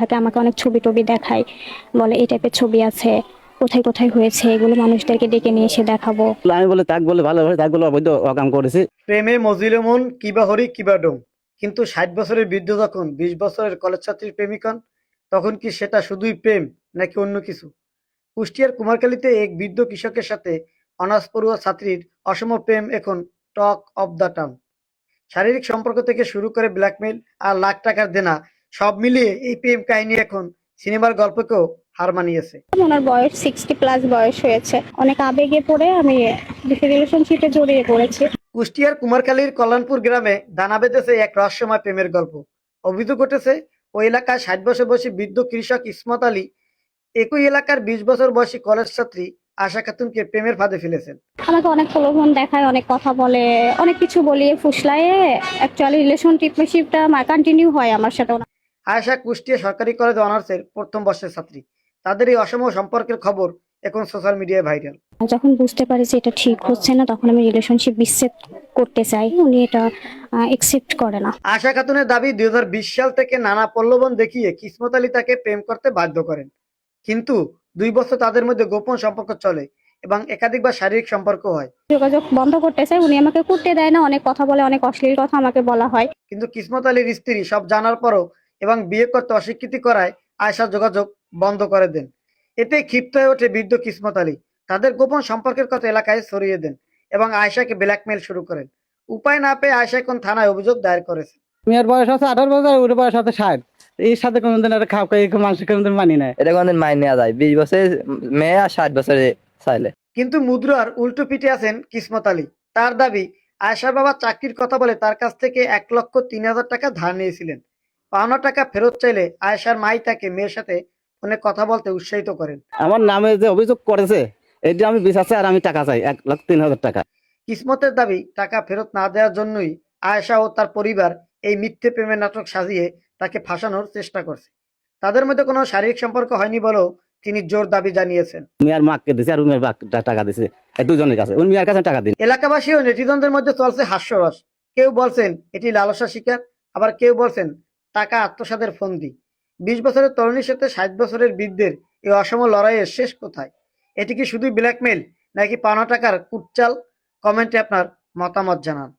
থাকে, আমাকে অনেক ছবি টবি দেখায়, বলে এই টাইপের ছবি আছে, কোথায় কোথায় হয়েছে, এগুলো মানুষদেরকে ডেকে নিয়ে এসে দেখাবো। আমি বলে তাক বলে ভালোবাসি, তাক বলে অবৈধ অকাম করেছি। প্রেমে মজিলে মন কিবা হরি কিবা ডোম, কিন্তু 60 বছরের বৃদ্ধ যখন 20 বছরের কলেজ ছাত্রীর প্রেমিক হন, তখন কি সেটা শুধুই প্রেম নাকি অন্য কিছু? কুষ্টিয়ার কুমারখালীতে এক বৃদ্ধ কৃষকের সাথে অনার্স পড়ুয়া ছাত্রীর অসম প্রেম এখন টক অব দ্য টাউন। শারীরিক সম্পর্ক থেকে শুরু করে ব্ল্যাকমেইল আর লাখ টাকার দেনা, সব মিলিয়ে এই প্রেম কাহিনী এখন সিনেমার গল্পকেও হার মানিয়েছে। ওনার বয়স 60+ বয়স হয়েছে, অনেক আবেগে পড়ে আমি রিলেশনশিপে জড়িয়ে পড়েছি। কুষ্টিয়ার কুমারখালীর কল্যাণপুর গ্রামে দানা বেঁধেছে এক রহস্যময় প্রেমের গল্প। অভিযোগ উঠেছে ওই এলাকার 60 বছর বয়সী বৃদ্ধ কৃষক ইসমত আলী একই এলাকার 20 বছর বয়সী কলেজ ছাত্রী আশা খাতুনকে প্রেমের ফাঁদে ফেলেছেন। আমাকে অনেক প্রলোভন দেখায়, অনেক কথা বলে, অনেক কিছু বলিয়ে ফুসলায়ে অ্যাকচুয়ালি রিলেশনশিপটা কন্টিনিউ হয় আমার সাথে। আয়েশা কুষ্টিয়া সরকারি কলেজে অনার্সের প্রথম বর্ষের ছাত্রী। তাদের এই অসম সম্পর্কের খবর এখন সোশ্যাল মিডিয়ায় ভাইরাল। যখন বুঝতে পারি যে এটা ঠিক হচ্ছে না, তখন আমি রিলেশনশিপ বিচ্ছেদ করতে চাই, উনি এটা একসেপ্ট করে না। আশা খাতুনের দাবি 2020 সাল থেকে নানা প্রলোভন দেখিয়ে কিসমত আলী তাকে প্রেম করতে বাধ্য করেন, কিন্তু 2 বছর তাদের মধ্যে গোপন সম্পর্ক চলে এবং একাধিকবার শারীরিক সম্পর্ক হয়। যোগাযোগ বন্ধ করতে চাই, উনি আমাকে করতে দেয় না, অনেক কথা বলে, অনেক অশ্লীল কথা আমাকে বলা হয়। কিন্তু কিসমত আলীর স্ত্রী সব জানার পরও এবং বিয়ে করতে অস্বীকৃতি করায় আয়েশা যোগাযোগ বন্ধ করে দেন। এতে ক্ষিপ্ত হয়ে ওঠে বৃদ্ধ কিসমত আলী। তাদের গোপন সম্পর্কের কথা এলাকায় ছড়িয়ে দেন এবং আয়েশাকে ব্ল্যাকমেইল শুরু করেন। উপায় না পেয়ে আয়েশা এখন থানায় অভিযোগ দায়ের করেছে। মেয়ের বয়স আছে 18 বছর, ওর বয়স আছে 60। এর সাথে কোনোদিন একটা খাপ খাই মানুষ কোনোদিন মানি না। এটা কোনদিন মাইনে নেওয়া যায়? 20 বছর মেয়ে আর 60 বছরে চাইলে। কিন্তু মুদ্রার উল্টো পিঠে আছেন কিসমত আলী। তার দাবি, আয়েশার বাবা চাকরির কথা বলে তার কাছ থেকে 1,03,000 টাকা ধার নিয়েছিলেন। পাওনা টাকা ফেরত চাইলে আয়েশার মাই তাকে মেয়ের সাথে ফোনে কথা বলতে উৎসাহিত করেন। আমার নামে যে অভিযোগ করেছে এটা আমি বিচারছি, আর আমি টাকা চাই 1,03,000 টাকা। কিসমতের দাবি, টাকা ফেরত না দেওয়ার জন্যই আয়েশা ও তার পরিবার এই মিথ্যে প্রেমের নাটক সাজিয়ে তাকে ফাঁসানোর চেষ্টা করছে। তাদের মধ্যে কোনো শারীরিক সম্পর্ক হয়নি বলেও তিনি জোর দাবি জানিয়েছেন। মেয়ের মাকে দিছে আর মেয়ের টাকা দিছে, দুজনের কাছে। উনি মেয়ের কাছে টাকা দিন। এলাকাবাসী ও নেটিজনদের মধ্যে চলছে হাস্যরস। কেউ বলছেন এটি লালসা শিকার, আবার কেউ বলছেন টাকা আত্মসাতের ফন্দি। 20 বছরের তরুণীর সাথে 60 বছরের বৃদ্ধের এই অসম লড়াইয়ের শেষ কোথায়? এটি কি শুধুই ব্ল্যাকমেইল নাকি পাওনা টাকার কুটচাল? কমেন্টে আপনার মতামত জানান।